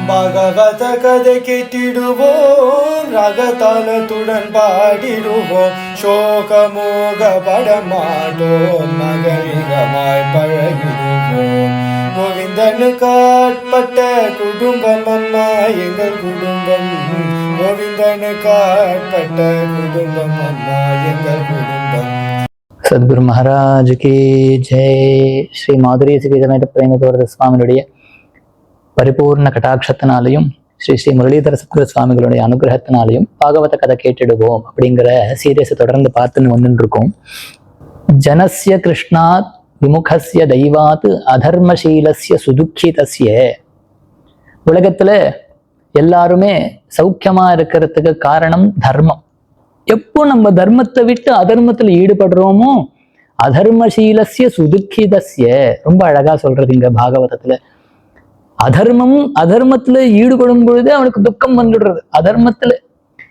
பாகவத கதை கேட்டிடுவோம், ராகதாளத்துடன் பாடிடுவோம், சோகமோக படமாட்டோம், மகரிகமாய் பழகிடுவோம். கோவிந்தனுக்கு ஆட்பட்ட குடும்பம் அம்மா எங்கள் குடும்பம், கோவிந்தனுக்கு ஆட்பட்ட குடும்பம் அம்மா எங்கள் குடும்பம். சத்குரு மகாராஜ் கி ஜெய். ஸ்ரீ மாதுரி சகிதமேத பிரேமதோரத சுவாமியுடைய பரிபூர்ண கட்டாட்சத்தினாலையும் ஸ்ரீ ஸ்ரீ முரளிதர சத்குரு சுவாமிகளுடைய அனுகிரகத்தினாலையும் பாகவத கதை கேட்டிடுவோம் அப்படிங்கிற சீரியஸை தொடர்ந்து பார்த்துன்னு வந்துட்டு இருக்கோம். ஜனஸ்ய கிருஷ்ணாத் விமுகஸ்ய தெய்வாத் அதர்மசீலஸ்ய சுதுக்கிதஸ்ய. உலகத்துல எல்லாருமே சௌக்கியமா இருக்கிறதுக்கு காரணம் தர்மம். எப்போ நம்ம தர்மத்தை விட்டு அதர்மத்துல ஈடுபடுறோமோ அதர்மசீலஸ்ய சுதுக்கிதஸ்ய. ரொம்ப அழகா சொல்றது இங்க பாகவதத்துல. அதர்மத்துல ஈடுபடும் பொழுது அவனுக்கு துக்கம் வந்துடுறது. அதர்மத்துல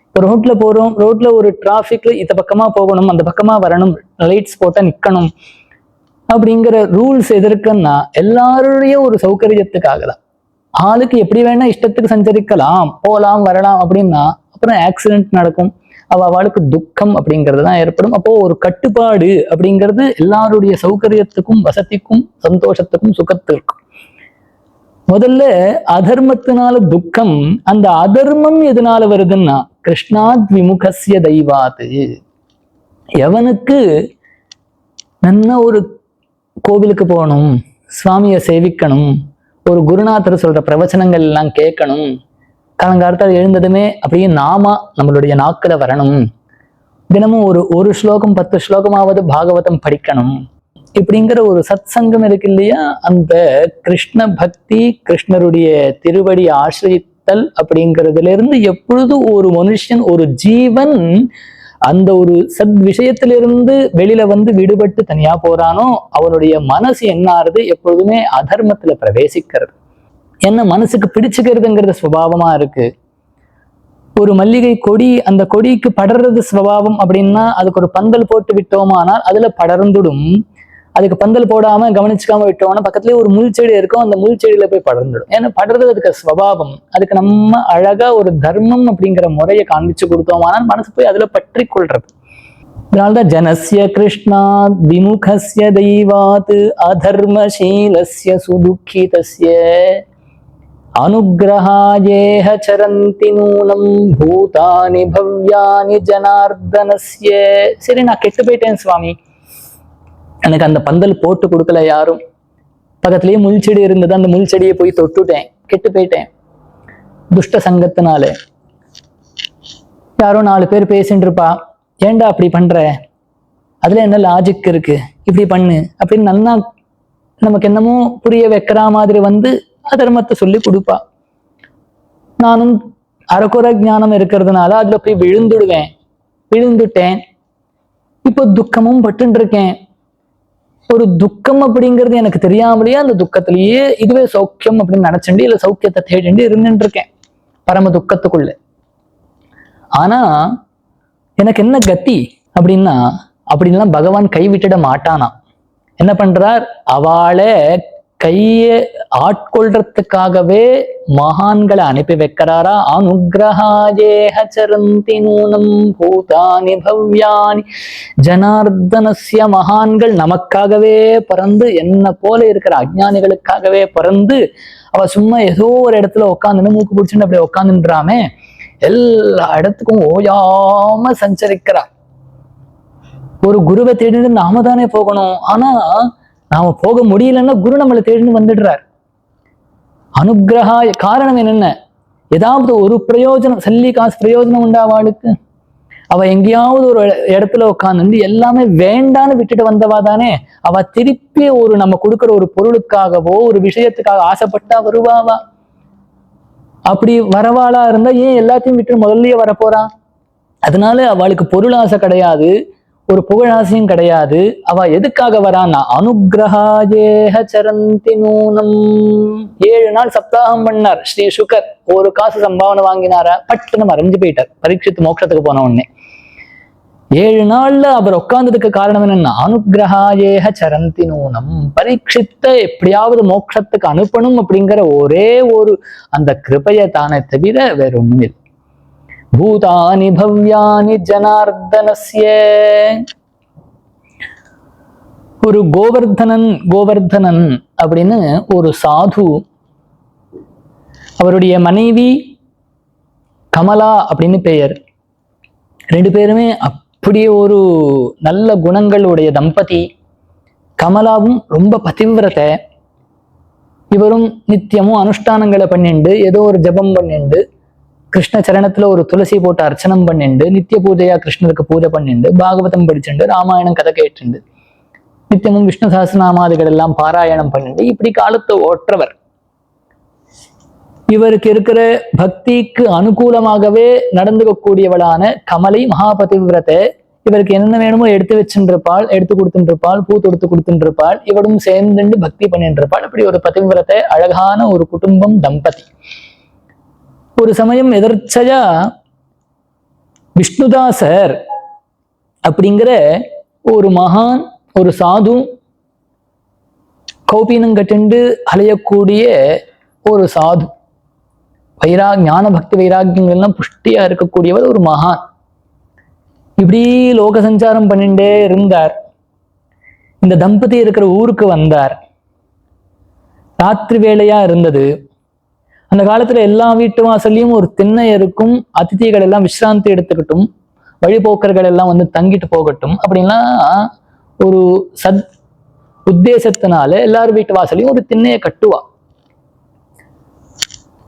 இப்போ ரோட்ல போறோம், ரோட்ல ஒரு டிராஃபிக்ல இந்த பக்கமா போகணும், அந்த பக்கமா வரணும், லைட்ஸ் போட்டா நிக்கணும் அப்படிங்கிற ரூல்ஸ் எதற்குன்னா எல்லாருடைய ஒரு சௌகரியத்துக்காக தான். ஆளுக்கு எப்படி வேணா இஷ்டத்துக்கு சஞ்சரிக்கலாம், போகலாம் வரலாம் அப்படின்னா அப்புறம் ஆக்சிடென்ட் நடக்கும், அவளுக்கு துக்கம் அப்படிங்கிறது தான் ஏற்படும். அப்போ ஒரு கட்டுப்பாடு அப்படிங்கிறது எல்லாருடைய சௌகரியத்துக்கும் வசதிக்கும் சந்தோஷத்துக்கும் சுகத்திற்கும். முதல்ல அதர்மத்தினால துக்கம். அந்த அதர்மம் எதனால வருதுன்னா கிருஷ்ணாத் விமுகஸ்ய தெய்வாத். எவனுக்கு நல்ல ஒரு கோவிலுக்கு போகணும், சுவாமியை சேவிக்கணும், ஒரு குருநாதர் சொல்ற பிரவச்சனங்கள் எல்லாம் கேட்கணும், காலங்காலத்தால் எழுந்ததுமே அப்படியே நாமா நம்மளுடைய நாக்குல வரணும், தினமும் ஒரு ஸ்லோகம் 10 ஸ்லோகமாவது பாகவதம் படிக்கணும், இப்படிங்கிற ஒரு சத் சங்கம் இருக்கு இல்லையா, அந்த கிருஷ்ண பக்தி, கிருஷ்ணருடைய திருவடி ஆசிரியத்தல் அப்படிங்கிறதுல இருந்து எப்பொழுது ஒரு மனுஷன் ஒரு ஜீவன் அந்த ஒரு சத் விஷயத்திலிருந்து வெளியில வந்து விடுபட்டு தனியா போறானோ அவனுடைய மனசு என்ன ஆறுது, எப்பொழுதுமே அதர்மத்துல பிரவேசிக்கிறது. என்ன மனசுக்கு பிடிச்சுக்கிறதுங்கிறது சுபாவமா இருக்கு. ஒரு மல்லிகை கொடி, அந்த கொடிக்கு படர்றது சுபாவம் அப்படின்னா அதுக்கு ஒரு பந்தல் போட்டு விட்டோமானால் அதுல படர்ந்துடும். அதுக்கு பந்தல் போடாம கவனிச்சுக்காம விட்டோம்னா பக்கத்துலயே ஒரு முள் செடி இருக்கும், அந்த முள் செடியில போய் படர்ந்துடும். ஏன்னா படர்றது அதுக்கு சுபாவம். அதுக்கு நம்ம அழகா ஒரு தர்மம் அப்படிங்கிற முறையை காண்பிச்சு கொடுத்தோமானால் மனசு போய் அதுல பற்றி கொள்றது. அதனால்தான் ஜனஸ்ய கிருஷ்ணாத் விமுகஸ்ய தெய்வாத் அதர்மசீலஸ்ய சுதுக்கிதஸ்ய அனுக்ரஹாயேஹ சரந்தி நூனம் பூதானி பவ்யானி ஜனார்தனஸ்ய. சரி, நான் கெட்டு போயிட்டேன் சுவாமி, எனக்கு அந்த பந்தல் போட்டு கொடுக்கல யாரும், பக்கத்துலயே முள் செடி இருந்தது, அந்த முள் செடியை போய் தொட்டுட்டேன், கெட்டு போயிட்டேன் துஷ்ட சங்கத்தினால. யாரோ 4 பேர் பேசிட்டு இருப்பா, ஏண்டா அப்படி பண்ற, அதுல என்ன லாஜிக் இருக்கு, இப்படி பண்ணு அப்படின்னு நல்லா நமக்கு என்னமோ புரிய வைக்கிற மாதிரி வந்து அதர்மத்தை சொல்லி கொடுப்பா. நானும் அறக்குறை ஞானம் இருக்கிறதுனால அதுல போய் விழுந்துட்டேன். இப்போ துக்கமும் பட்டு இருக்கேன். ஒரு துக்கம் அப்படிங்கிறது எனக்கு தெரியாமலேயே அந்த துக்கத்திலேயே இதுவே சௌக்கியம் அப்படின்னு நினைச்சுண்டு இல்ல சௌக்கியத்தை தேடிண்டு இருந்துட்டு இருக்கேன் பரம துக்கத்துக்குள்ள. ஆனா எனக்கு என்ன கதி அப்படின்னா, அப்படின்லாம் பகவான் கைவிட்டுட மாட்டானா. என்ன பண்றார், அவளை கைய ஆட்கொள்றதுக்காகவே மகான்களை அனுப்பி வைக்கிறாரா. அனுக்ரஹாயேஹ சரந்தி நூனம் பூதானி பவ்யானி ஜனார்தனஸ்ய. மகான்கள் நமக்காகவே பிறந்து, என்ன போல இருக்கிற அஜ்ஞானிகளுக்காகவே பிறந்து, அவ சும்மா ஏதோ ஒரு இடத்துல உட்காந்துன்னு மூக்கு பிடிச்சுன்னு அப்படியே உட்காந்துன்றாமே, எல்லா இடத்துக்கும் ஓயாம சஞ்சரிக்கிறா. ஒரு குருவை தேடிட்டு நாம தானே போகணும், ஆனா நாம போக முடியலன்னா குரு நம்மளை தேடின்னு வந்துடுறார். அனுகிரகா காரணம் என்னென்ன, ஏதாவது ஒரு பிரயோஜனம், சல்லி காசு பிரயோஜனம் உண்டா அவளுக்கு? அவ எங்கேயாவது ஒரு இடத்துல உட்காந்து எல்லாமே வேண்டான்னு விட்டுட்டு வந்தவா தானே. அவ திருப்பி ஒரு நம்ம கொடுக்குற ஒரு பொருளுக்காகவோ ஒரு விஷயத்துக்காக ஆசைப்பட்டா வருவாவா? அப்படி வரவாளா இருந்தா ஏன் எல்லாத்தையும் விட்டு முதல்லயே வரப்போறா? அதனால அவளுக்கு பொருள் ஆசை கிடையாது, ஒரு புகழாசையும் கிடையாது. அவ எதுக்காக வரான்னா அனுகிரஹாயேஹ சரந்தி நூனம். 7 நாள் சப்தாகம் பண்ணார் ஸ்ரீ சுகர். ஒரு காசு சம்பாவனை வாங்கினாரா, பட்டுன்னு மறைஞ்சு போயிட்டார். பரீட்சித்து மோட்சத்துக்கு போன உடனே 7 நாள்ல அவர் உட்கார்ந்ததுக்கு காரணம் என்னன்னா, அனுகிரகாயேக சரந்தி நூனம், பரீட்சித்த எப்படியாவது மோட்சத்துக்கு அனுப்பணும் அப்படிங்கிற ஒரே ஒரு அந்த கிருபையை தானே தவிர வேற ஒண்ணும் இல்லை. பூதானி பவ்யானி ஜனார்தனஸ்ய. ஒரு கோவர்தனன் அப்படின்னு ஒரு சாது, அவருடைய மனைவி கமலா அப்படின்னு பெயர். 2 பேருமே அப்படியே ஒரு நல்ல குணங்களுடைய தம்பதி. கமலாவும் ரொம்ப பதிவிரத்தை, இவரும் நித்தியமும் அனுஷ்டானங்களை பண்ணிண்டு, ஏதோ ஒரு ஜபம் பண்ணிண்டு, கிருஷ்ண சரணத்துல ஒரு துளசி போட்டு அர்ச்சனம் பண்ணிண்டு, நித்திய பூஜையா கிருஷ்ணருக்கு பூஜை பண்ணிண்டு, பாகவதம் படிச்சுண்டு, ராமாயணம் கதை கேட்டுண்டு, நித்தியமும் விஷ்ணு சஹஸ்ரநாமாதிகள் எல்லாம் பாராயணம் பண்ணிண்டு இப்படி காலத்தை ஓட்டுறவர். இவருக்கு இருக்கிற பக்திக்கு அனுகூலமாகவே நடந்துக்கக்கூடியவளான கமலை மகாபதிவிரத்தை இவருக்கு என்ன வேணுமோ எடுத்து வச்சுருப்பாள், எடுத்து கொடுத்துருப்பாள், பூ தொடுத்து கொடுத்துருப்பாள், இவரும் சேர்ந்துண்டு பக்தி பண்ணிட்டு இருப்பாள். அப்படி ஒரு பதிவிரத்தை, அழகான ஒரு குடும்பம், தம்பதி. ஒரு சமயம் எதர்ச்சையா விஷ்ணுதாசர் அப்படிங்கிற ஒரு மகான், ஒரு சாது, கௌபீனம் கட்டிண்டு அலையக்கூடிய ஒரு சாது, ஞான பக்தி வைராக்கியங்கள்லாம் புஷ்டியா இருக்கக்கூடியவர், ஒரு மகான். இப்படி லோக சஞ்சாரம் பண்ணிட்டே இருந்தார். இந்த தம்பதி இருக்கிற ஊருக்கு வந்தார். ராத்திரி வேளையா இருந்தது. அந்த காலத்துல எல்லா வீட்டு வாசல்லையும் ஒரு திண்ணை இருக்கும். அதிதிகள் எல்லாம் விசிராந்தி எடுத்துக்கிட்டும், வழிபோக்கர்கள் எல்லாம் வந்து தங்கிட்டு போகட்டும் அப்படின்லாம் ஒரு உத்தேசத்தினால எல்லாரும் வீட்டு வாசலையும் ஒரு திண்ணையை கட்டுவா.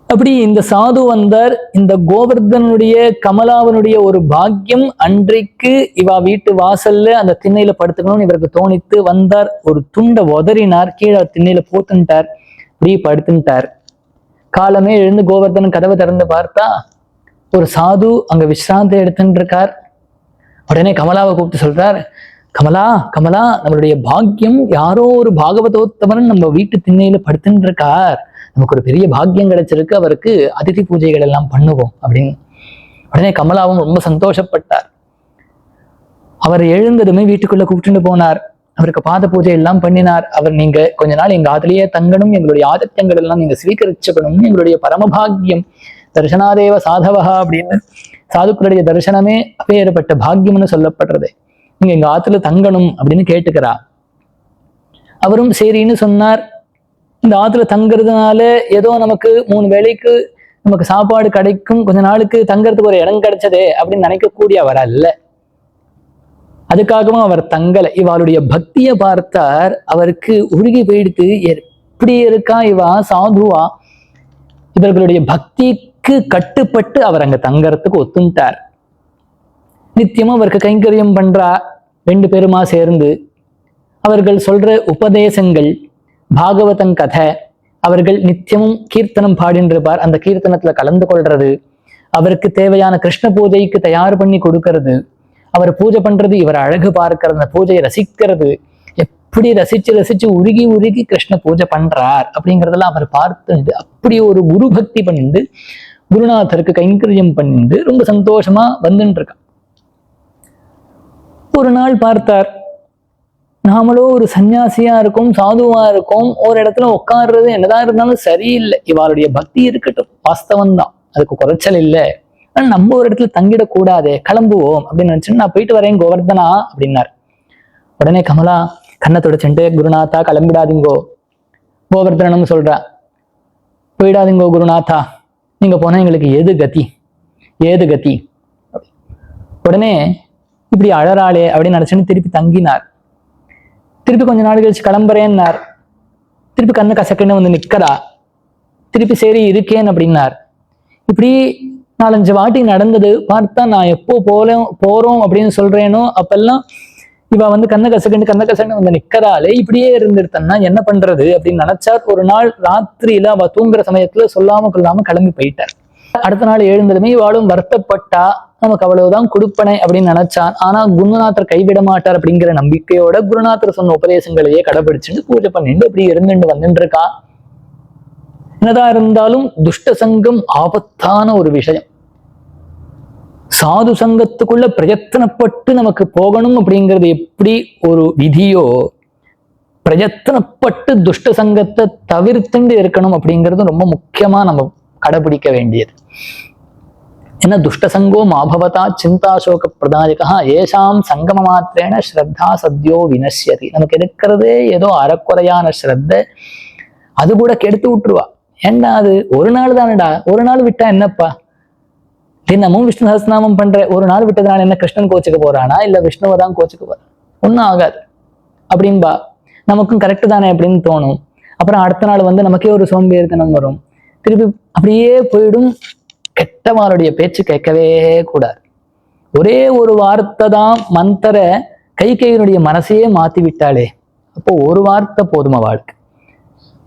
அப்படி இந்த சாது வந்தார். இந்த கோவர்தனுடைய கமலாவனுடைய ஒரு பாக்கியம், அன்றைக்கு இவா வீட்டு வாசல்ல அந்த திண்ணையில படுத்துக்கணும்னு இவருக்கு தோணித்து வந்தார். ஒரு துண்டை உதறினார், கீழே திண்ணையில போத்துட்டார், இப்படி படுத்துட்டார். காலமே எழுந்து கோவர்தன் கதவை திறந்து பார்த்தா ஒரு சாது அங்க விசிராந்தி எடுத்துட்டு இருக்கார். உடனே கமலாவை கூப்பிட்டு சொல்றார், கமலா கமலா, நம்மளுடைய பாக்கியம், யாரோ ஒரு பாகவதோத்தமன் நம்ம வீட்டு திண்ணையில படுத்துட்டு இருக்கார், நமக்கு ஒரு பெரிய பாக்கியம் கிடைச்சிருக்கு, அவருக்கு அதிதி பூஜைகள் எல்லாம் பண்ணுவோம் அப்படின்னு. உடனே கமலாவும் ரொம்ப சந்தோஷப்பட்டார். அவர் எழுந்ததுமே வீட்டுக்குள்ள கூப்பிட்டு போனார். அவருக்கு பாத பூஜை எல்லாம் பண்ணினார். அவர், நீங்க கொஞ்ச நாள் எங்க ஆதிலேயே தங்கணும், எங்களுடைய ஆதித்யங்கள் எல்லாம் நீங்க ஸ்வீகரிச்சுக்கணும், எங்களுடைய பரமபாகியம், தர்சனாதேவ சாதவகா அப்படின்னு சாதுக்களுடைய தரிசனமே அப்பேற்பட்ட பாக்கியம்னு சொல்லப்படுறது, நீங்க எங்க ஆத்துல தங்கணும் அப்படின்னு கேட்டுக்கிறா. அவரும் சரின்னு சொன்னார். இந்த ஆத்துல தங்குறதுனால ஏதோ நமக்கு 3 வேளைக்கு நமக்கு சாப்பாடு கிடைக்கும், கொஞ்ச நாளுக்கு தங்கறதுக்கு ஒரு இடம் கிடைச்சதே அப்படின்னு நினைக்கக்கூடிய அவர் அல்ல. அதுக்காகவும் அவர் தங்கல. இவளுடைய பக்தியை பார்த்தார், அவருக்கு உருகி போயிடுத்து. எப்படி இருக்கா இவா சாதுவா, இவர்களுடைய பக்திக்கு கட்டுப்பட்டு அவர் அங்க தங்கறதுக்கு ஒத்துண்டார். நித்தியமும் அவருக்கு கைங்கரியம் பண்றா. 2 பேருமா சேர்ந்து அவர்கள் சொல்ற உபதேசங்கள், பாகவதன் கதை, அவர்கள் நித்தியமும் கீர்த்தனம் பாடின்றிருப்பார், அந்த கீர்த்தனத்துல கலந்து கொள்றது, அவருக்கு தேவையான கிருஷ்ண பூஜைக்கு தயார் பண்ணி கொடுக்கறது, அவர் பூஜை பண்றது, இவர் அழகு பார்க்கறது, அந்த பூஜையை ரசிக்கிறது, எப்படி ரசிச்சு ரசிச்சு உருகி உருகி கிருஷ்ண பூஜை பண்றார் அப்படிங்கிறதெல்லாம் அவர் பார்த்துண்டு அப்படி ஒரு குரு பக்தி பண்ணிட்டு குருநாதருக்கு கைங்கரியம் பண்ணிட்டு ரொம்ப சந்தோஷமா வந்துட்டு இருக்கான். ஒரு நாள் பார்த்தார், நாமளோ ஒரு சன்னியாசியா இருக்கும், சாதுவா இருக்கும், ஒரு இடத்துல உட்கார்றது என்னதான் இருந்தாலும் சரியில்லை, இவளுடைய பக்தி இருக்கட்டும், வாஸ்தவம் தான், அதுக்கு குறைச்சல் இல்லை, ஆனா நம்ம ஒரு இடத்துல தங்கிடக்கூடாதே, கிளம்புவோம் அப்படின்னு நினைச்சுன்னு நான் போயிட்டு வரேன் கோவர்தனா அப்படின்னார். உடனே கமலா கண்ணை தொடச்சுட்டு, குருநாதா கிளம்பிடாதீங்கோ, கோவர்தனன்னு சொல்றா, போயிடாதீங்கோ குருநாதா, நீங்க போனா எங்களுக்கு ஏது கதி, ஏது கதி. உடனே இப்படி அழறாளே அப்படின்னு நினைச்சுன்னு திருப்பி தங்கினார். திருப்பி கொஞ்ச நாள் கழிச்சு கிளம்புறேன்னார். திருப்பி கண்ணு கசக்குன்னு வந்து நிக்கிறா. திருப்பி சரி இருக்கேன் அப்படின்னார். இப்படி 4-5 வாட்டி நடந்தது. பார்த்தா நான் எப்போ போறோம் அப்படின்னு சொல்றேனோ அப்பெல்லாம் இவ வந்து கண்ண கசக்குன்னு வந்து நிக்கிறாளே, இப்படியே இருந்துருத்தன்னா என்ன பண்றது அப்படின்னு நினைச்சார். ஒரு நாள் ராத்திரியில அவ தூங்குற சமயத்துல சொல்லாம கொள்ளாம கிளம்பி போயிட்டார். அடுத்த நாள் எழுந்ததுமே இவாளும் வருத்தப்பட்டா, நமக்கு அவ்வளவுதான் கொடுப்பனை அப்படின்னு நினைச்சான். ஆனா குருநாதர் கைவிட மாட்டார் அப்படிங்கிற நம்பிக்கையோட குருநாதர் சொன்ன உபதேசங்களையே கடைபிடிச்சுட்டு பூஜை பண்ணிட்டு அப்படி இருந்துட்டு வந்துட்டு இருக்கா. என்னதான் இருந்தாலும் துஷ்ட சங்கம் ஆபத்தான ஒரு விஷயம். சாது சங்கத்துக்குள்ள பிரயத்தனப்பட்டு நமக்கு போகணும் அப்படிங்கிறது எப்படி ஒரு விதியோ, பிரயத்தனப்பட்டு துஷ்ட சங்கத்தை தவிர்த்துண்டு இருக்கணும் அப்படிங்கிறது ரொம்ப முக்கியமா நம்ம கடைபிடிக்க வேண்டியது. ஏன்னா துஷ்டசங்கோ மாபவதா சிந்தாசோக பிரதாயகா ஏஷாம் சங்கம மாத்திரேன ஸ்ரத்தா சத்யோ வினஷ்யதி. நமக்கு இருக்கிறதே ஏதோ அறக்குறையான ஸ்ரத்த, அது கூட கெடுத்து விட்டுருவா. ஏண்டா அது ஒரு நாள் தானடா, ஒரு நாள் விட்டா என்னப்பா, தினமும் விஷ்ணு சஹஸ்ரநாமம் பண்ற, ஒரு நாள் விட்டதுனால என்ன கிருஷ்ணன் கோச்சுக்க போறானா இல்ல விஷ்ணுவை தான் கோச்சுக்க போறான்? ஒன்னும் ஆகாது அப்படின்பா. நமக்கும் கரெக்டு தானே அப்படின்னு தோணும். அப்புறம் அடுத்த நாள் வந்து நமக்கே ஒரு சோம்பேறித்தனம் வரும், திருப்பி அப்படியே போயிடும். கெட்டவாளுடைய பேச்சு கேட்கவே கூடாது. ஒரே ஒரு வார்த்தை தான் மந்தர கைகையினுடைய மனசையே மாத்தி விட்டாளே, அப்போ ஒரு வார்த்தை போதுமா வாழ்க்கை.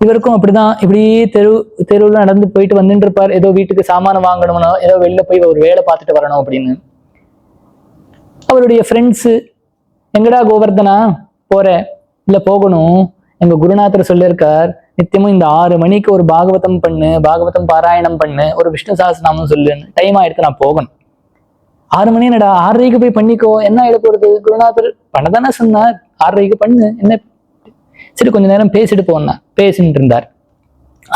இவருக்கும் அப்படிதான், இப்படி தெருவுல நடந்து போயிட்டு வந்துட்டு இருப்பார். ஏதோ வீட்டுக்கு சாமானம் வாங்கணும்னா, ஏதோ வெளில போய் ஒரு வேலை பார்த்துட்டு வரணும் அப்படின்னு. அவருடைய ஃப்ரெண்ட்ஸு, எங்கடா கோவர்தனா போற? இல்ல போகணும், எங்க குருநாதர் சொல்லியிருக்கார், நித்தியமும் இந்த 6 மணிக்கு ஒரு பாகவதம் பண்ணு, பாகவதம் பாராயணம் பண்ணு, ஒரு விஷ்ணு சஹஸ்ரநாமம் சொல்லுன்னு. டைம் ஆயிடுத்து, நான் போகணும். 6 மணி என்னடா, 6:30க்கு போய் பண்ணிக்கோ, என்ன எழுத போறது? குருநாதர் பண்ணதானே சொன்னார், 6:30க்கு பண்ணு, என்ன? சரி கொஞ்ச நேரம் பேசிட்டு போனா. பேசிட்டு இருந்தார்.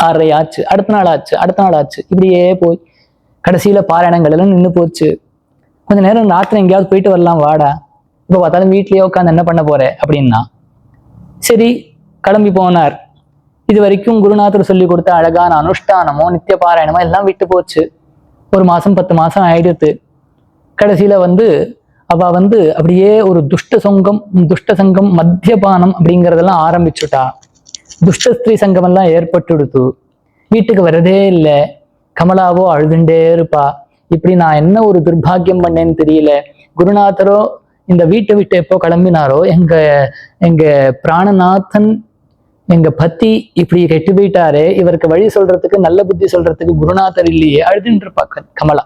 6:30 ஆச்சு, அடுத்த நாள் ஆச்சு, அடுத்த நாள் ஆச்சு, இப்படியே போய் கடைசியில பாராயணங்கள் எல்லாம் நின்று போச்சு. கொஞ்ச நேரம் ராத்திரி எங்கேயாவது போயிட்டு வரலாம் வாடா, இப்ப பார்த்தாலும் வீட்லயே உட்காந்து என்ன பண்ண போற அப்படின்னா. சரி கிளம்பி போனார். இது வரைக்கும் குருநாதர் சொல்லி கொடுத்த அழகான அனுஷ்டானமோ நித்திய பாராயணமோ எல்லாம் விட்டு போச்சு. 1 மாசம் 10 மாசம் ஆயிடுத்து. கடைசியில வந்து அவ வந்து அப்படியே ஒரு துஷ்ட சங்கம் மத்தியபானம் அப்படிங்கிறதெல்லாம் ஆரம்பிச்சுட்டா. துஷ்ட ஸ்திரீ சங்கம் எல்லாம் ஏற்பட்டுடுத்து. வீட்டுக்கு வரதே இல்லை. கமலாவோ அழுதுண்டே இருப்பா. இப்படி நான் என்ன ஒரு துர்பாகியம் பண்ணேன்னு தெரியல. குருநாதரோ இந்த வீட்டை விட்டு எப்போ கிளம்பினாரோ, எங்க பிராணநாதன் எங்க பத்தி இப்படி கெட்டு போயிட்டாரே, இவருக்கு வழி சொல்றதுக்கு நல்ல புத்தி சொல்றதுக்கு குருநாதர் இல்லையே, அழுதுன்னு இருப்பா கமலா.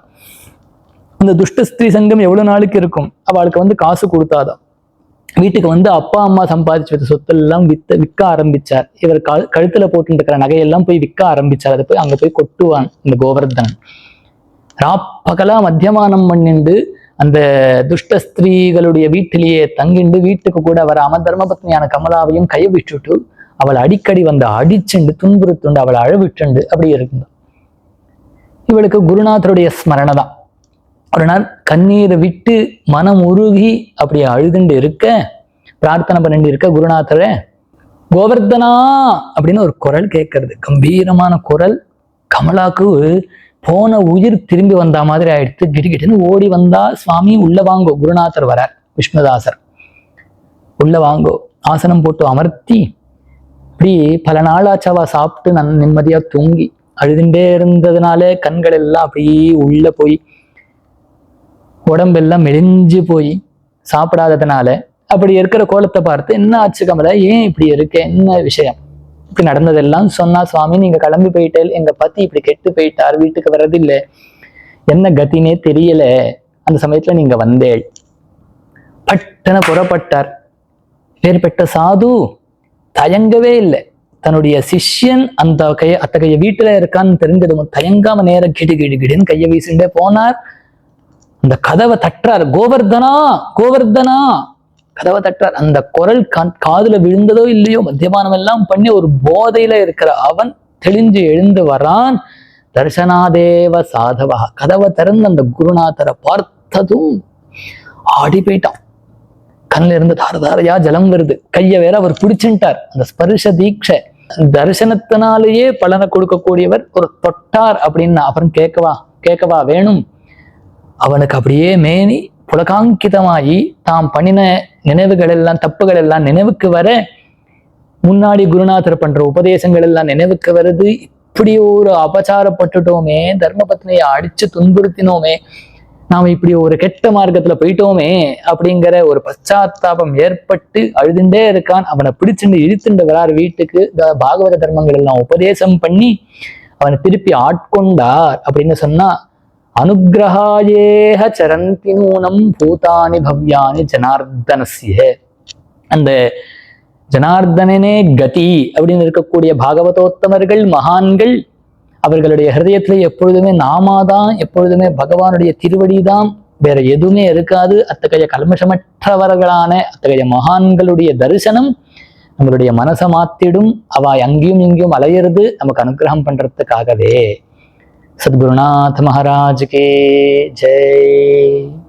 இந்த துஷ்ட ஸ்திரீ சங்கம் எவ்வளவு நாளுக்கு இருக்கும்? அவளுக்கு வந்து காசு கொடுத்தாதான். வீட்டுக்கு வந்து அப்பா அம்மா சம்பாதிச்சு வச்ச சொத்தெல்லாம் விற்க ஆரம்பிச்சார். இவர் கழுத்துல போட்டு இருக்கிற நகையெல்லாம் போய் விற்க ஆரம்பிச்சார். அதை போய் அங்க போய் கொட்டுவான் இந்த கோவர்தனன். ராப்பகலா மத்தியமானம் பண்ணிண்டு அந்த துஷ்ட ஸ்திரீகளுடைய வீட்டிலேயே தங்கிண்டு, வீட்டுக்கு கூட வராம தர்மபத்னியான கமலாவையும் கை விட்டுட்டு அவள் அடிக்கடி வந்து அடிச்சுண்டு துன்புறுத்துண்டு அவளை அழவிட்டுண்டு அப்படி இருந்தா. இவளுக்கு குருநாதருடைய ஸ்மரணை தான். ஒரு நாள் கண்ணீரை விட்டு மனம் உருகி அப்படி அழுதுண்டு இருக்க, பிரார்த்தனை பண்ணிட்டு இருக்க, குருநாதரே கோவர்தனா அப்படின்னு ஒரு குரல் கேட்கறது. கம்பீரமான குரல். கமலாக்கு போன உயிர் திரும்பி வந்த மாதிரி ஆயிடுத்து. கிடுகிட்டுன்னு ஓடி வந்தா. சுவாமி உள்ள வாங்கோ, குருநாதர் வரார், விஷ்ணுதாசர். உள்ள வாங்கோ. ஆசனம் போட்டு அமர்த்தி இப்படி பல நாளாச்சாவா சாப்பிட்டு நிம்மதியா தூங்கி அழுதுண்டே இருந்ததுனால கண்கள் எல்லாம் அப்படியே உள்ள போய் உடம்பெல்லாம் மெலிஞ்சு போய் சாப்பிடாததுனால அப்படி இருக்கிற கோலத்தை பார்த்து, என்ன ஆச்சு கமலா, ஏன் இப்படி இருக்க, என்ன விஷயம்? இப்படி நடந்ததெல்லாம் சொன்னா. சுவாமி நீங்க கிளம்பி போயிட்டேல், எங்க பத்தி இப்படி கெட்டு போயிட்டார், வீட்டுக்கு வர்றதில்லை, என்ன கத்தினே தெரியல. அந்த சமயத்துல நீங்க வந்தேள். பட்டன புறப்பட்டார். பேர்பெட்ட சாது தயங்கவே இல்லை. தன்னுடைய சிஷ்யன் அத்தகைய வீட்டுல இருக்கான்னு தெரிஞ்சதும் தயங்காம நேர கிடுன்னு கையை வீசிண்டே போனார். அந்த கதவை தட்டுறார். கோவர்தனா கோவர்தனா கதவை தட்டுறார். அந்த குரல் காதுல விழுந்ததோ இல்லையோ, மத்தியபானம் எல்லாம் பண்ணி ஒரு போதையில இருக்கிற அவன் தெளிஞ்சு எழுந்து வரான். தர்சனாதேவ சாதவா. கதவை திறந்து அந்த குருநாதரை பார்த்ததும் ஆடி போயிட்டான். கண்ணில இருந்து தாரதாரையா ஜலம் வருது. கைய வேற அவர் பிடிச்சுட்டார். அந்த ஸ்பர்ஷ தீட்சை தரிசனத்தினாலேயே பலனை கொடுக்கக்கூடியவர். ஒரு தொட்டார் அப்படின்னு அப்புறம் கேட்கவா வேணும். அவனுக்கு அப்படியே மேனி புலகாங்கிதமாயி தாம் பண்ணின நினைவுகள் எல்லாம், தப்புகள் எல்லாம் நினைவுக்கு வர, முன்னாடி குருநாதர் பண்ற உபதேசங்கள் எல்லாம் நினைவுக்கு வருது. இப்படி ஒரு அபச்சாரப்பட்டுட்டோமே, தர்மபத்னியை அடிச்சு துன்புறுத்தினோமே, நாம இப்படி ஒரு கெட்ட மார்க்கத்துல போயிட்டோமே அப்படிங்கிற ஒரு பச்சாத்தாபம் ஏற்பட்டு அழுதுண்டே இருக்கான். அவனை பிடிச்சுண்டு இழுத்துண்டு வரார் வீட்டுக்கு. பாகவத தர்மங்கள் எல்லாம் உபதேசம் பண்ணி அவனை திருப்பி ஆட்கொண்டார். அப்படின்னு சொன்னா, அனுகிரகாயேஹ சரந்தி நூனம் பூதானி பவ்யானி ஜனார்தனஸ்ய. அந்த ஜனார்தனனே கதி அப்படின்னு இருக்கக்கூடிய பாகவதோத்தமர்கள், மகான்கள், அவர்களுடைய ஹிருதயத்துல எப்பொழுதுமே நாமாதான், எப்பொழுதுமே பகவானுடைய திருவடிதான் வேற எதுவுமே இருக்காது. அத்தகைய கல்மஷமற்றவர்களான அத்தகைய மகான்களுடைய தரிசனம் நம்மளுடைய மனசை மாத்திடும். அவ அங்கேயும் இங்கேயும் அலையிறது நமக்கு அனுகிரகம் பண்றதுக்காகவே. சத்குருநாத் மகாராஜ் கே ஜெய்.